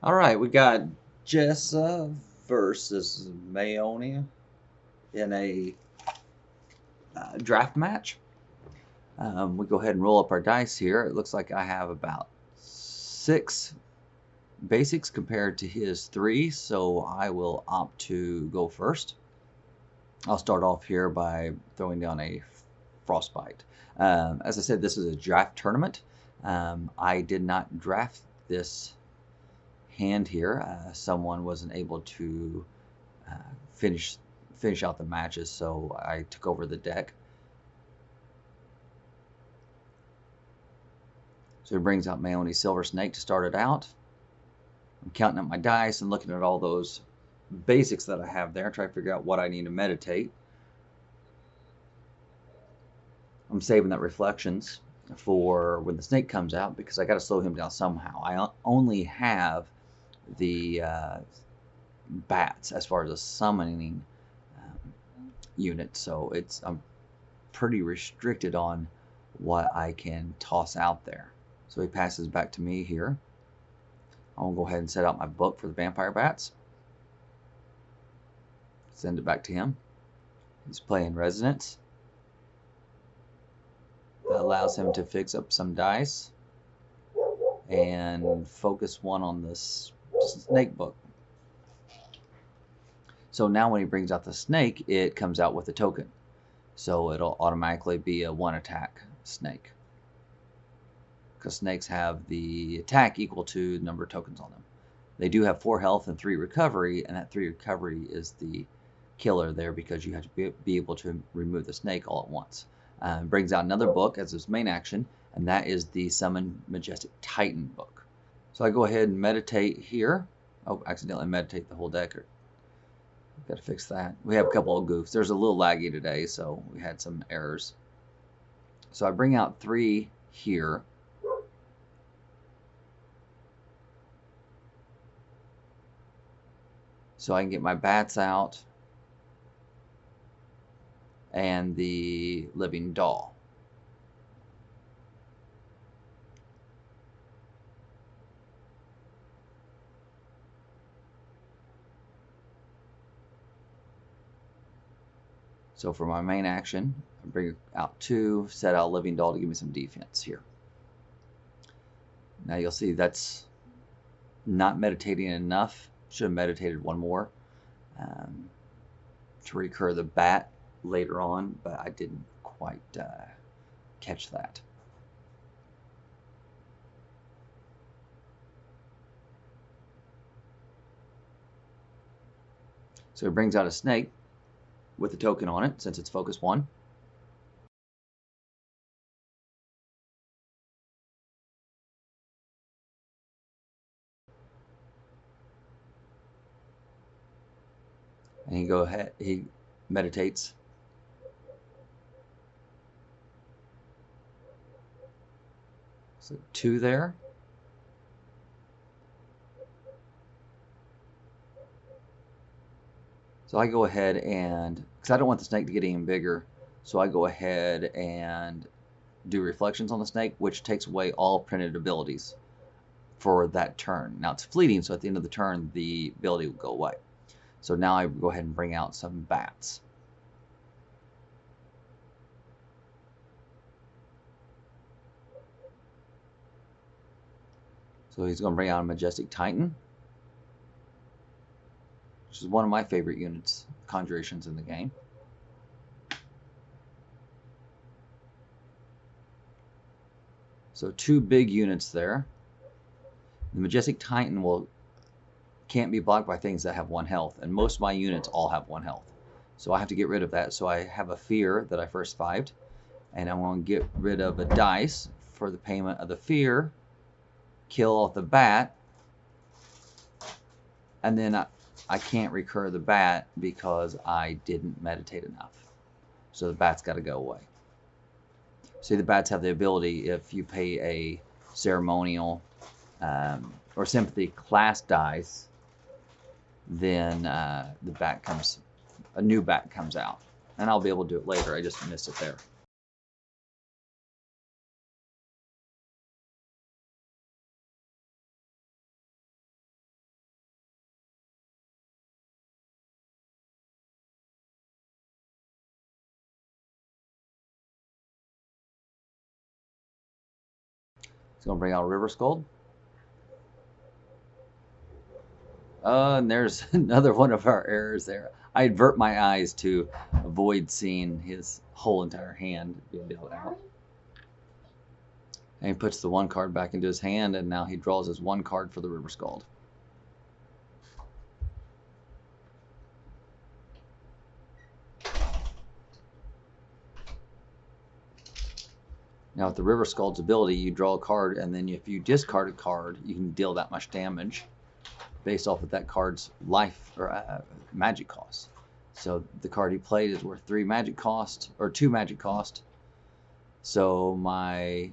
All right, we got Jessa versus Maeoni in a draft match. We go ahead and roll up our dice here. It looks like I have about 6 basics compared to his 3, so I will opt to go first. I'll start off here by throwing down a frostbite. As I said, this is a draft tournament. I did not draft this hand here. Someone wasn't able to uh, finish out the matches, so I took over the deck. So he brings out Maeoni Silver Snake to start it out. I'm counting up my dice and looking at all those basics that I have there, trying to figure out what I need to meditate. I'm saving that reflections for when the snake comes out because I got to slow him down somehow. I only have the bats as far as a summoning unit, so I'm pretty restricted on what I can toss out there. So he passes back to me here. I'll go ahead and set out my book for the vampire bats. Send it back to him. He's playing Resonance. That allows him to fix up some dice and focus one on this snake book. So now when he brings out the snake, it comes out with a token. So it'll automatically be a 1 attack snake. Because snakes have the attack equal to the number of tokens on them. They do have 4 health and 3 recovery, and that 3 recovery is the killer there because you have to be able to remove the snake all at once. Brings out another book as his main action, and that is the Summon Majestic Titan book. So I go ahead and meditate here. Oh, accidentally meditate the whole deck. Got to fix that. We have a couple of goofs. There's a little laggy today, so we had some errors. So I bring out 3 here. So I can get my bats out and the living doll. So for my main action, I bring out 2, set out living doll to give me some defense here. Now you'll see that's not meditating enough. Should have meditated 1 more to recur the bat later on, but I didn't quite catch that. So it brings out a snake with a token on it since it's focus 1. And he meditates. So 2 there. So I go ahead and, because I don't want the snake to get any bigger, so I go ahead and do reflections on the snake, which takes away all printed abilities for that turn. Now it's fleeting, so at the end of the turn, the ability will go away. So now I go ahead and bring out some bats. So he's going to bring out a Majestic Titan, which is one of my favorite units, conjurations in the game. So 2 big units there. The Majestic Titan can't be blocked by things that have 1 health, and most of my units all have 1 health. So I have to get rid of that. So I have a fear that I first 5'd, and I'm going to get rid of a dice for the payment of the fear, kill off the bat, and then I can't recur the bat because I didn't meditate enough. So the bat's got to go away. See, the bats have the ability, if you pay a ceremonial or sympathy class dice, then a new bat comes out. And I'll be able to do it later. I just missed it there. It's going to bring out a River Scold. And there's another one of our errors there. I avert my eyes to avoid seeing his whole entire hand being dealt out. And he puts the one card back into his hand, and now he draws his one card for the River Scald. Now with the River Scald's ability, you draw a card, and then if you discard a card, you can deal that much damage based off of that card's life or magic cost. So the card he played is worth 3 magic cost, or 2 magic cost. So my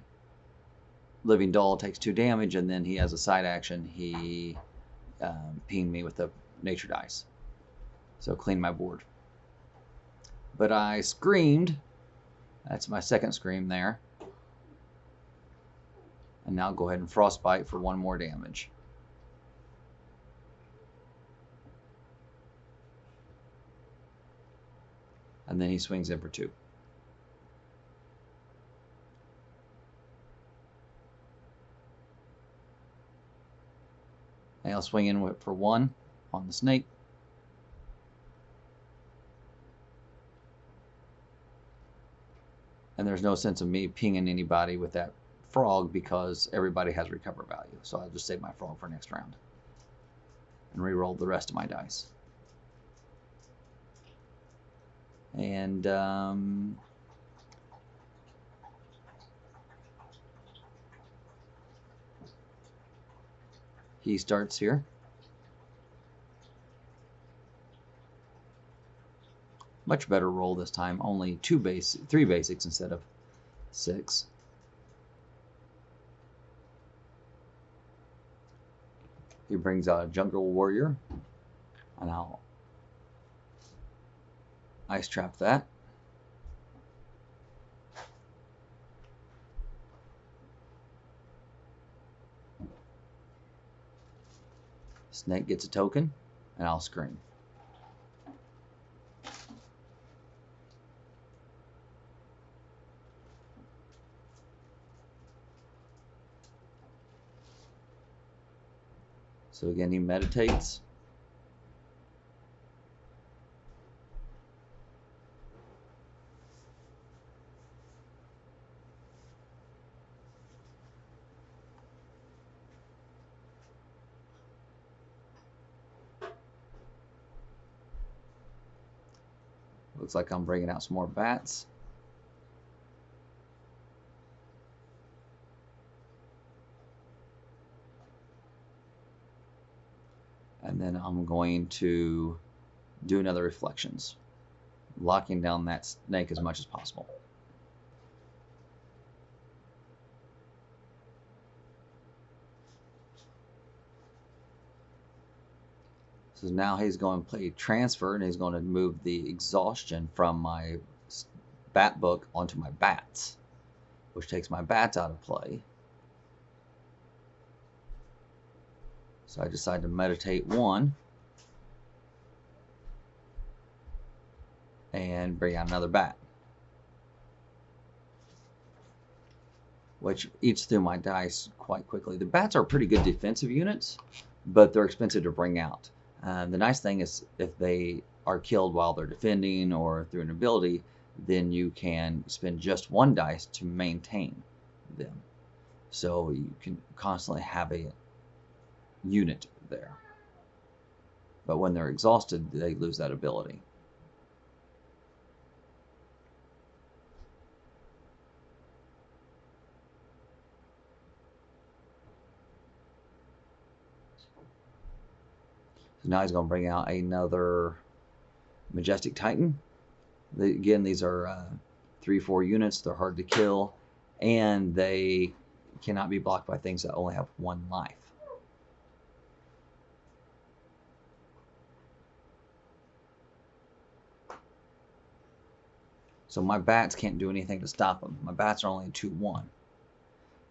Living Doll takes 2 damage, and then he has a side action. He pinged me with a nature dice. So clean my board. But I screamed. That's my second scream there. And now go ahead and Frostbite for 1 more damage. And then he swings in for 2. And I'll swing in for 1 on the snake. And there's no sense of me pinging anybody with that frog because everybody has recover value. So I'll just save my frog for next round. And re-roll the rest of my dice. And he starts here. Much better roll this time. Only 3 basics instead of 6. He brings out a Jungle Warrior, and I'll ice trap that. Snake gets a token, and I'll scream. So again, he meditates. Looks like I'm bringing out some more bats. And then I'm going to do another reflections, locking down that snake as much as possible. So now he's going to play transfer, and he's going to move the exhaustion from my bat book onto my bats, which takes my bats out of play. So I decide to meditate 1 and bring out another bat, which eats through my dice quite quickly. The bats are pretty good defensive units, but they're expensive to bring out. The nice thing is if they are killed while they're defending or through an ability, then you can spend just 1 dice to maintain them. So you can constantly have a unit there. But when they're exhausted, they lose that ability. So now he's going to bring out another Majestic Titan. Again, these are 3-4 units. They're hard to kill, and they cannot be blocked by things that only have 1 life. So my bats can't do anything to stop them. My bats are only 2-1.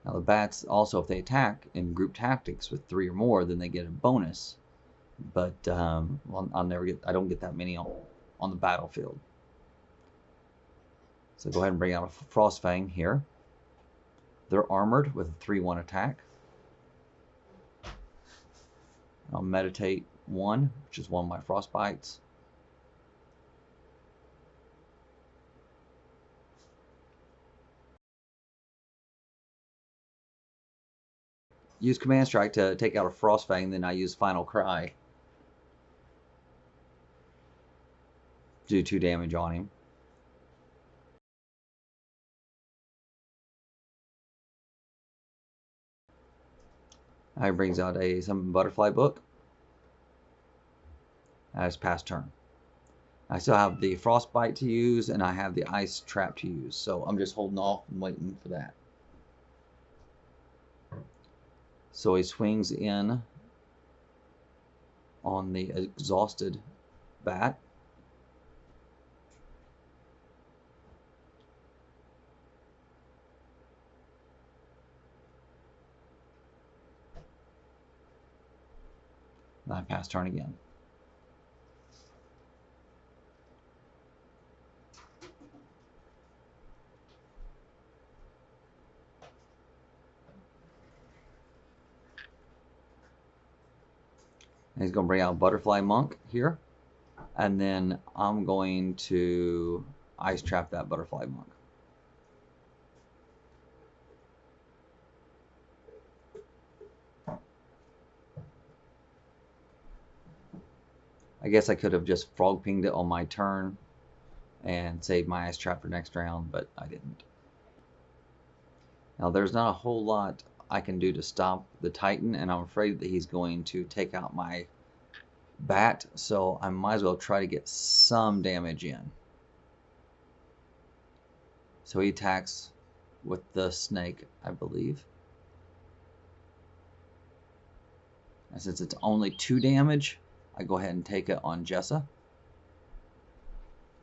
Now the bats also, if they attack in group tactics with 3 or more, then they get a bonus. But well, I don't get that many on the battlefield. So go ahead and bring out a Frostfang here. They're armored with a 3/1 attack. I'll meditate 1, which is one of my frostbites. Use Command Strike to take out a Frostfang, then I use Final Cry. Do 2 damage on him. He brings out a Summon Butterfly book. As pass turn. I still have the Frostbite to use, and I have the Ice Trap to use, so I'm just holding off and waiting for that. So he swings in on the exhausted bat. And I pass turn again. And he's going to bring out Butterfly Monk here. And then I'm going to Ice Trap that Butterfly Monk. I guess I could have just Frog Pinged it on my turn and saved my Ice Trap for next round, but I didn't. Now there's not a whole lot I can do to stop the Titan, and I'm afraid that he's going to take out my bat, so I might as well try to get some damage in. So he attacks with the snake, I believe. And since it's only 2 damage, I go ahead and take it on Jessa.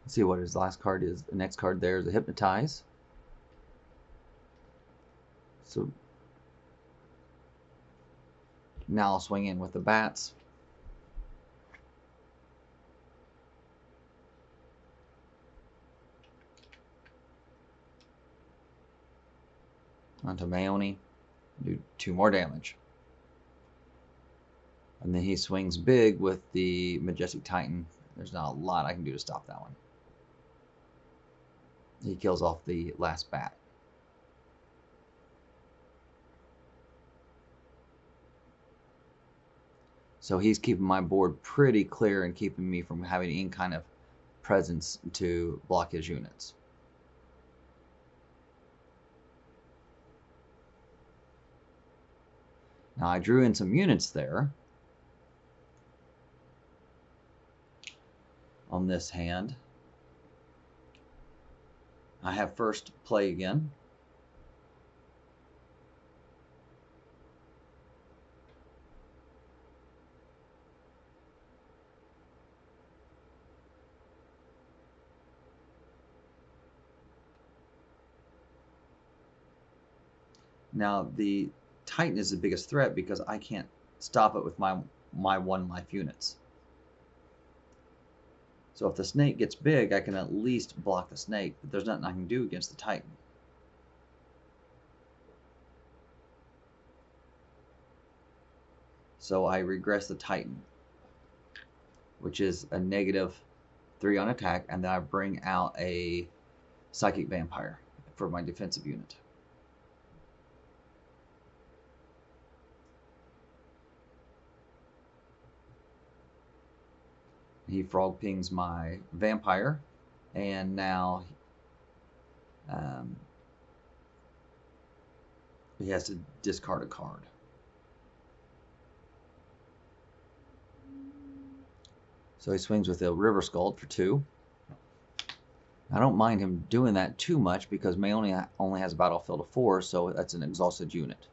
Let's see what his last card is. The next card there is a Hypnotize. So now I'll swing in with the bats. Onto Maeoni. Do 2 more damage. And then he swings big with the Majestic Titan. There's not a lot I can do to stop that one. He kills off the last bat. So he's keeping my board pretty clear and keeping me from having any kind of presence to block his units. Now I drew in some units there on this hand. I have first play again. Now the Titan is the biggest threat because I can't stop it with my 1 life units. So if the snake gets big, I can at least block the snake, but there's nothing I can do against the Titan. So I regress the Titan, which is a -3 on attack, and then I bring out a Psychic Vampire for my defensive unit. He Frog Pings my Vampire, and now he has to discard a card. So he swings with a River Scald for 2. I don't mind him doing that too much because Maeoni only has a battlefield of 4, so that's an exhausted unit.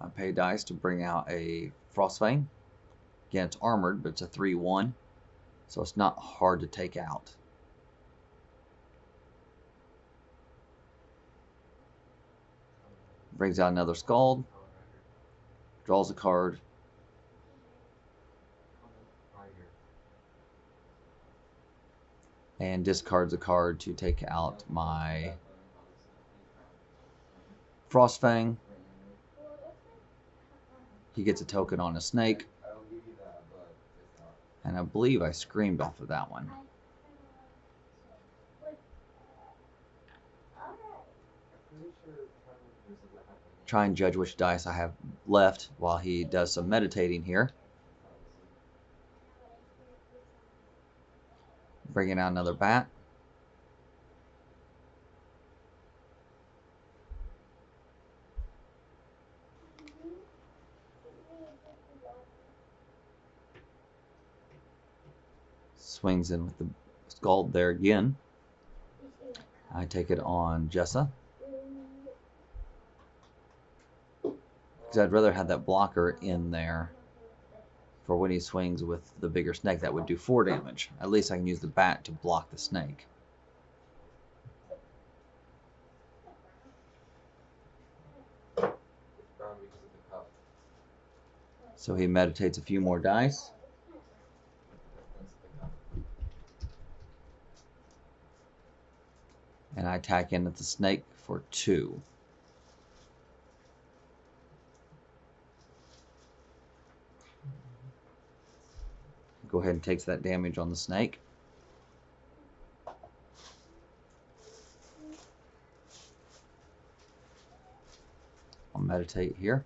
I pay dice to bring out a Frostfang. Again, it's armored, but it's a 3/1, so it's not hard to take out. Brings out another Scald. Draws a card. and discards a card to take out my Frostfang. He gets a token on a snake, and I believe I screamed off of that one. Try and judge which dice I have left while he does some meditating here. Bringing out another bat. Swings in with the Scald there again. I take it on Jessa, because I'd rather have that blocker in there for when he swings with the bigger snake. That would do 4 damage. At least I can use the bat to block the snake. So he meditates a few more dice. And I attack in at the snake for 2. Go ahead and takes that damage on the snake. I'll meditate here.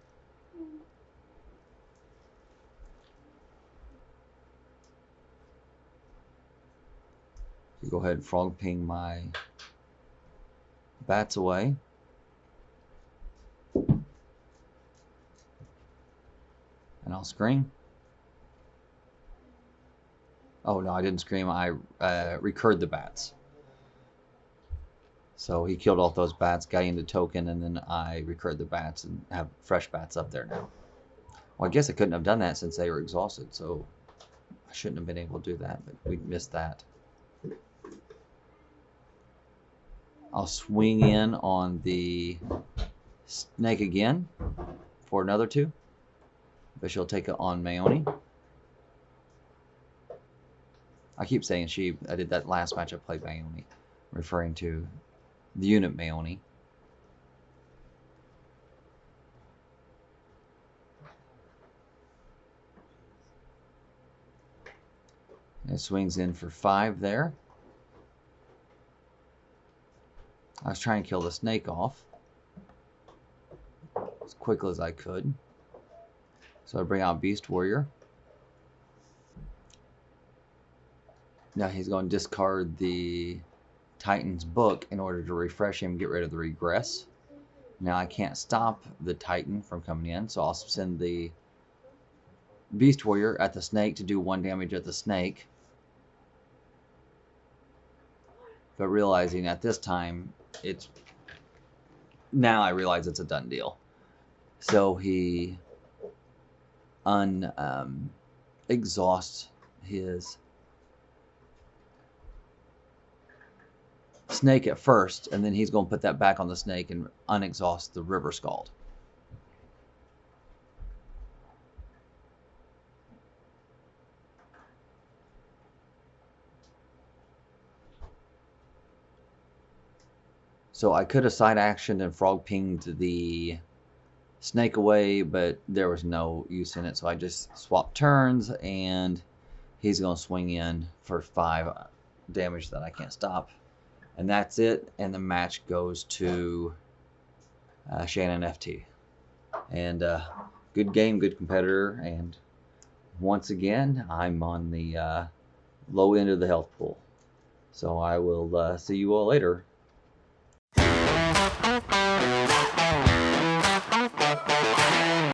So go ahead and frog ping my bats away. And I'll scream. Oh no, I didn't scream. I recurred the bats. So he killed off those bats, got into token, and then I recurred the bats and have fresh bats up there now. Well, I guess I couldn't have done that since they were exhausted, so I shouldn't have been able to do that, but we missed that. I'll swing in on the snake again for another 2, but she'll take it on Maeoni. I keep saying she. I did that last match I played Maeoni, referring to the unit Maeoni. It swings in for 5 there. I was trying to kill the snake off as quickly as I could. So I bring out Beast Warrior. Now he's going to discard the Titan's book in order to refresh him, get rid of the regress. Now I can't stop the Titan from coming in, so I'll send the Beast Warrior at the snake to do 1 damage at the snake. But realizing at this time, now I realize it's a done deal. So he exhausts his snake at first, and then he's going to put that back on the snake and unexhaust the River Scald. So I could have side actioned and frog pinged the snake away, but there was no use in it, so I just swapped turns, and he's going to swing in for 5 damage that I can't stop. And that's it, and the match goes to Shannon FT. And good game, good competitor, and once again, I'm on the low end of the health pool. So I will see you all later.